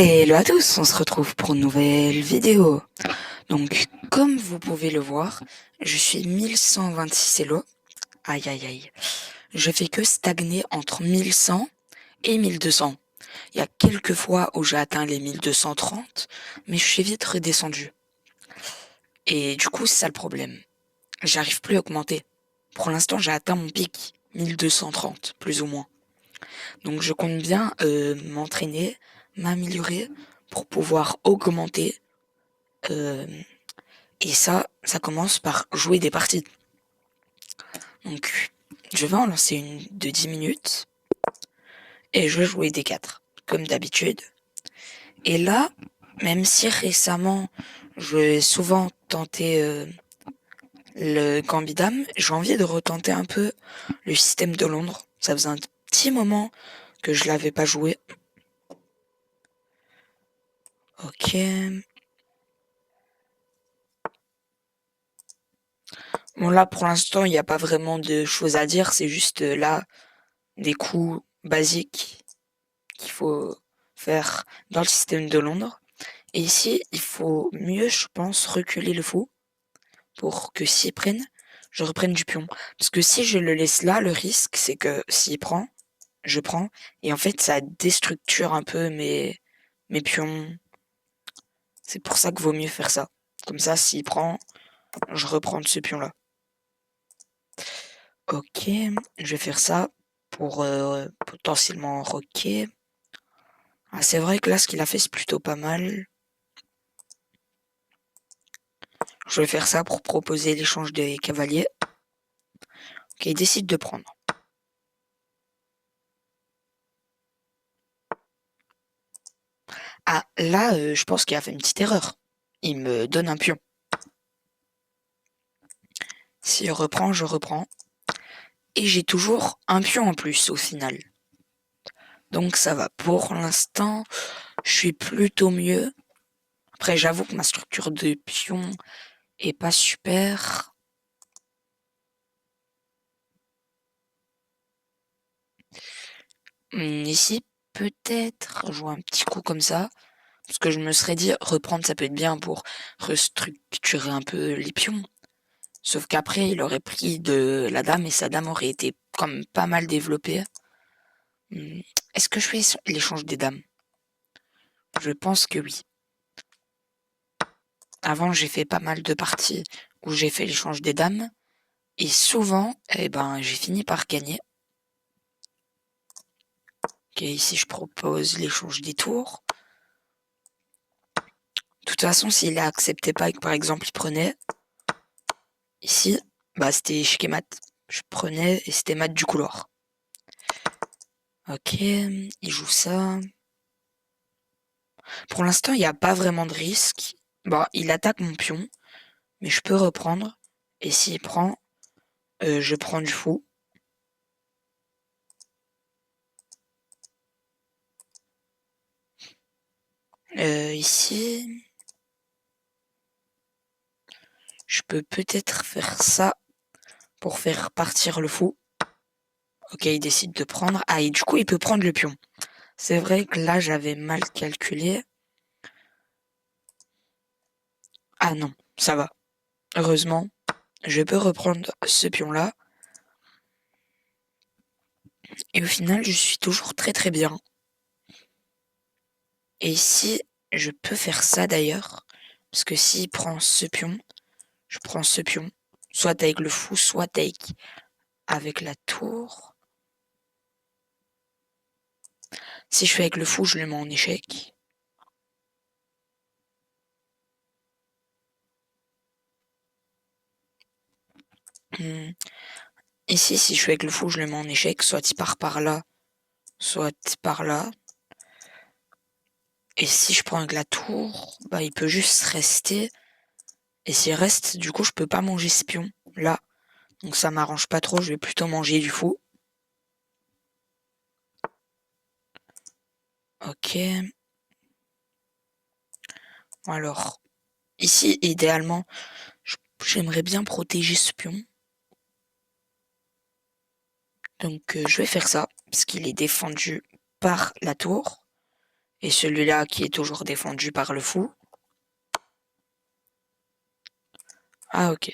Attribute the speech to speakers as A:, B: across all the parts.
A: Hello à tous, on se retrouve pour une nouvelle vidéo. Donc, comme vous pouvez le voir, je suis 1126 Elo. Aïe aïe aïe. Je fais que stagner entre 1100 et 1200. Il y a quelques fois où j'ai atteint les 1230, mais je suis vite redescendu. Et du coup, c'est ça le problème. J'arrive plus à augmenter. Pour l'instant, j'ai atteint mon pic, 1230, plus ou moins. Donc, je compte bien m'entraîner, m'améliorer pour pouvoir augmenter. euh, Et ça commence par jouer des parties. Donc, je vais en lancer une de 10 minutes et je vais jouer des 4, comme d'habitude. Et là, même si récemment, j'ai souvent tenté le Gambit Dame, j'ai envie de retenter un peu le système de Londres. Ça faisait un petit moment que je l'avais pas joué. Ok. Bon là, pour l'instant, il n'y a pas vraiment de choses à dire. C'est juste là, des coups basiques qu'il faut faire dans le système de Londres. Et ici, il faut mieux, je pense, reculer le fou pour que s'il prenne, je reprenne du pion. Parce que si je le laisse là, le risque, c'est que s'il prend, je prends, et en fait, ça déstructure un peu mes pions. C'est pour ça que vaut mieux faire ça. Comme ça, s'il prend, je reprends de ce pion-là. Ok, je vais faire ça pour potentiellement rocker. Ah, c'est vrai que là, ce qu'il a fait, c'est plutôt pas mal. Je vais faire ça pour proposer l'échange des cavaliers. Ok, il décide de prendre. Ah, là, je pense qu'il a fait une petite erreur. Il me donne un pion. S'il reprend, je reprends. Et j'ai toujours un pion en plus au final. Donc ça va. Pour l'instant, je suis plutôt mieux. Après, j'avoue que ma structure de pion est pas super. Ici, peut-être jouer un petit coup comme ça. Parce que je me serais dit, reprendre, ça peut être bien pour restructurer un peu les pions. Sauf qu'après, il aurait pris de la dame et sa dame aurait été comme pas mal développée. Est-ce que je fais l'échange des dames? Je pense que oui. Avant, j'ai fait pas mal de parties où j'ai fait l'échange des dames. Et souvent, eh ben, j'ai fini par gagner. Ok, ici, je propose l'échange des tours. De toute façon, s'il acceptait pas et que, par exemple, il prenait, ici, bah, c'était échec et mat. Je prenais et c'était mat du couloir. Ok, il joue ça. Pour l'instant, il n'y a pas vraiment de risque. Bon, il attaque mon pion, mais je peux reprendre. Et s'il prend, je prends du fou. Ici, je peux peut-être faire ça pour faire partir le fou. Ok, il décide de prendre. Ah, et du coup, il peut prendre le pion. C'est vrai que là, j'avais mal calculé. Ah non, ça va. Heureusement, je peux reprendre ce pion-là. Et au final, je suis toujours très très bien. Et ici, je peux faire ça d'ailleurs. Parce que s'il prend ce pion, je prends ce pion. Soit avec le fou, soit avec la tour. Si je fais avec le fou, je le mets en échec. Ici, si je fais avec le fou, je le mets en échec. Soit il part par là, soit par là. Et si je prends avec la tour, bah il peut juste rester. Et s'il reste, du coup, je peux pas manger ce pion là. Donc ça m'arrange pas trop, je vais plutôt manger du fou. Ok. Alors, ici, idéalement, j'aimerais bien protéger ce pion. Donc je vais faire ça, parce qu'il est défendu par la tour. Et celui-là qui est toujours défendu par le fou. Ah ok.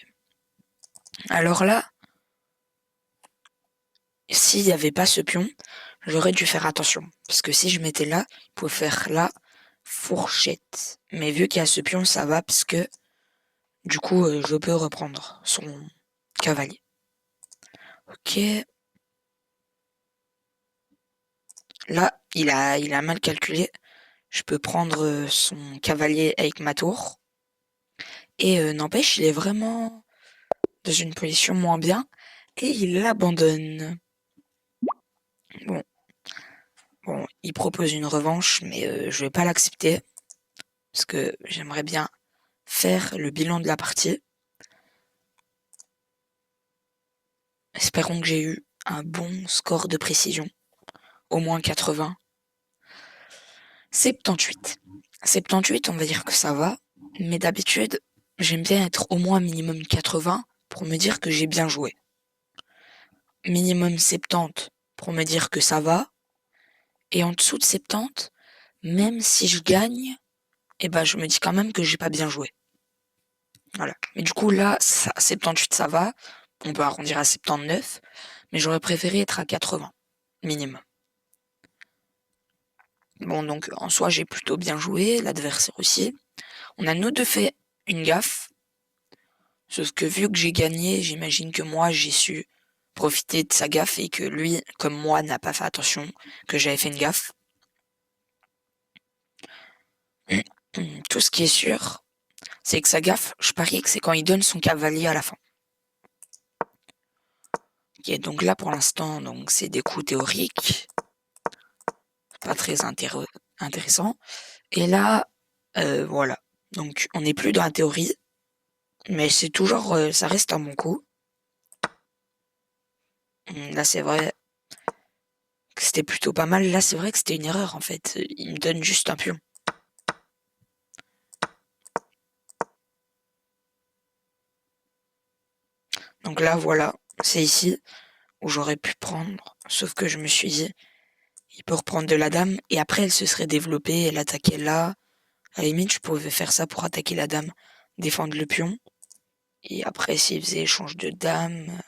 A: Alors là, s'il n'y avait pas ce pion, j'aurais dû faire attention. Parce que si je m'étais là, il pouvait faire la fourchette. Mais vu qu'il y a ce pion, ça va parce que du coup, je peux reprendre son cavalier. Ok. Là, il a mal calculé. Je peux prendre son cavalier avec ma tour. Et n'empêche, il est vraiment dans une position moins bien. Et il l'abandonne. Bon, bon, il propose une revanche, mais je vais pas l'accepter. Parce que j'aimerais bien faire le bilan de la partie. Espérons que j'ai eu un bon score de précision. Au moins 80. 78. 78, on va dire que ça va. Mais d'habitude, j'aime bien être au moins minimum 80 pour me dire que j'ai bien joué. Minimum 70 pour me dire que ça va. Et en dessous de 70, même si je gagne, eh ben, je me dis quand même que j'ai pas bien joué. Voilà. Mais du coup, là, 78, ça va. On peut arrondir à 79. Mais j'aurais préféré être à 80. Minimum. Bon, donc, en soi, j'ai plutôt bien joué. L'adversaire aussi. On a nous deux fait une gaffe. Sauf que vu que j'ai gagné, j'imagine que moi, j'ai su profiter de sa gaffe et que lui, comme moi, n'a pas fait attention que j'avais fait une gaffe. Tout ce qui est sûr, c'est que sa gaffe, je parie que c'est quand il donne son cavalier à la fin. Ok, donc là, pour l'instant, donc c'est des coups théoriques. Pas très intéressant. Et là, voilà. Donc, on n'est plus dans la théorie. Mais c'est toujours, ça reste un bon coup. Là, c'est vrai que c'était plutôt pas mal. Là, c'est vrai que c'était une erreur, en fait. Il me donne juste un pion. Donc là, voilà. C'est ici où j'aurais pu prendre. Sauf que je me suis dit, il peut reprendre de la dame. Et après, elle se serait développée. Elle attaquait là. À la limite, je pouvais faire ça pour attaquer la dame. Défendre le pion. Et après, s'il faisait échange de dame...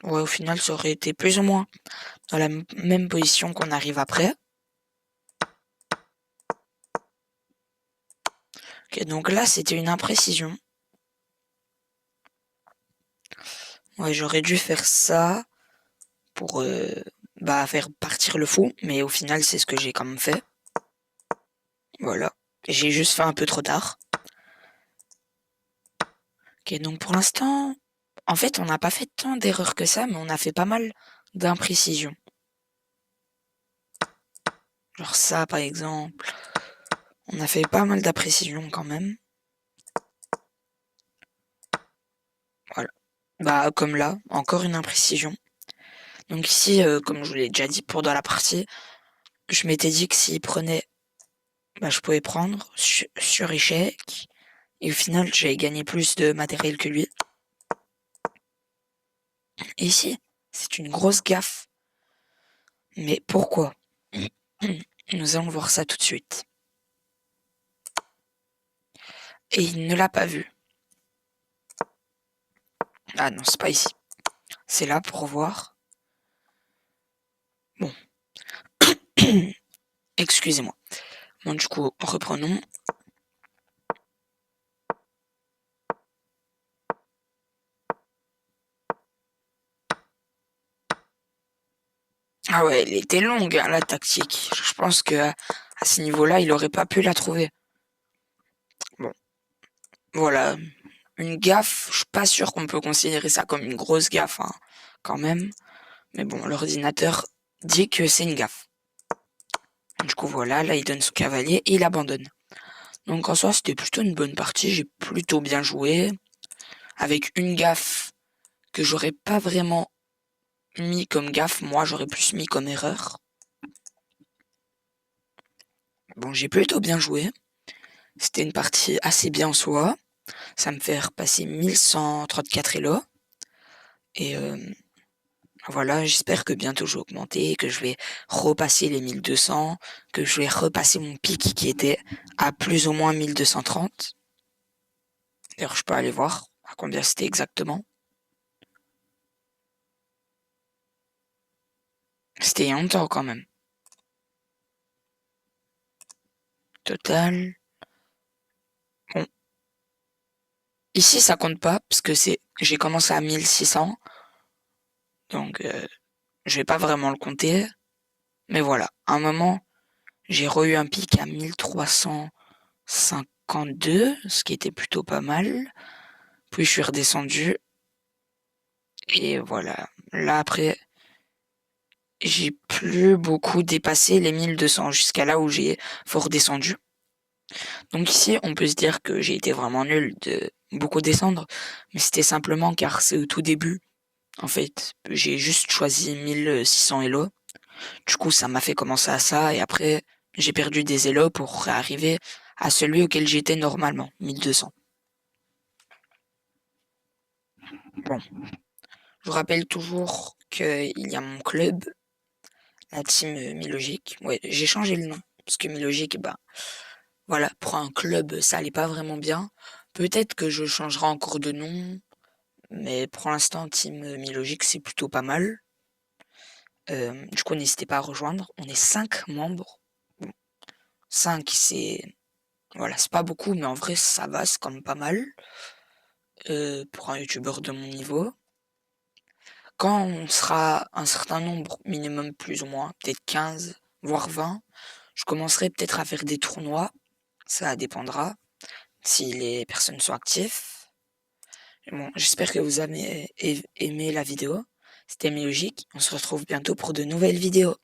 A: Ouais, au final, ça aurait été plus ou moins dans la même position qu'on arrive après. Ok, donc là, c'était une imprécision. Ouais, j'aurais dû faire ça pour faire partir le fou, mais au final, c'est ce que j'ai quand même fait. Voilà. J'ai juste fait un peu trop tard. Ok, donc pour l'instant, en fait, on n'a pas fait tant d'erreurs que ça, mais on a fait pas mal d'imprécisions. Genre ça, par exemple. On a fait pas mal d'imprécisions quand même. Voilà. Bah, comme là, encore une imprécision. Donc ici, comme je vous l'ai déjà dit pour dans la partie, je m'étais dit que s'il prenait, bah, je pouvais prendre sur échec. Et au final, j'avais gagné plus de matériel que lui. Et ici, c'est une grosse gaffe. Mais pourquoi? Nous allons voir ça tout de suite. Et il ne l'a pas vu. Ah non, c'est pas ici. C'est là pour voir. Bon. Excusez-moi. Bon, du coup, reprenons. Ah ouais, elle était longue, hein, la tactique. Je pense que à ce niveau-là, il aurait pas pu la trouver. Bon, voilà. Une gaffe, je suis pas sûr qu'on peut considérer ça comme une grosse gaffe, hein, quand même. Mais bon, l'ordinateur dit que c'est une gaffe. Du coup, voilà, là, il donne son cavalier et il abandonne. Donc, en soi, c'était plutôt une bonne partie. J'ai plutôt bien joué. Avec une gaffe que j'aurais pas vraiment mis comme gaffe. Moi, j'aurais plus mis comme erreur. Bon, j'ai plutôt bien joué. C'était une partie assez bien en soi. Ça me fait repasser 1134 Elo. Et Voilà, j'espère que bientôt je vais augmenter, que je vais repasser les 1200, que je vais repasser mon pic qui était à plus ou moins 1230. D'ailleurs, je peux aller voir à combien c'était exactement. C'était il y a longtemps quand même. Total. Bon, ici ça compte pas parce que j'ai commencé à 1600, donc je vais pas vraiment le compter. Mais voilà, à un moment, j'ai eu un pic à 1352, ce qui était plutôt pas mal. Puis je suis redescendu et voilà. Là après, j'ai plus beaucoup dépassé les 1200 jusqu'à là où j'ai fort descendu. Donc ici, on peut se dire que j'ai été vraiment nul de beaucoup descendre, mais c'était simplement car c'est au tout début. En fait, j'ai juste choisi 1600 Elo. Du coup, ça m'a fait commencer à ça et après, j'ai perdu des Elo pour arriver à celui auquel j'étais normalement, 1200. Bon, je vous rappelle toujours qu'il y a mon club, la team Milogic. Ouais, j'ai changé le nom parce que Milogic, bah, voilà, pour un club, ça allait pas vraiment bien. Peut-être que je changerai encore de nom, mais pour l'instant, Team Milogic, c'est plutôt pas mal. Du coup, n'hésitez pas à rejoindre. On est 5 membres. Bon, 5, c'est... Voilà, c'est pas beaucoup, mais en vrai, ça va, c'est quand même pas mal. Pour un youtubeur de mon niveau. Quand on sera un certain nombre, minimum plus ou moins, peut-être 15, voire 20, je commencerai peut-être à faire des tournois. Ça dépendra si les personnes sont actives. Bon, j'espère que vous avez aimé la vidéo. C'était Logique. On se retrouve bientôt pour de nouvelles vidéos.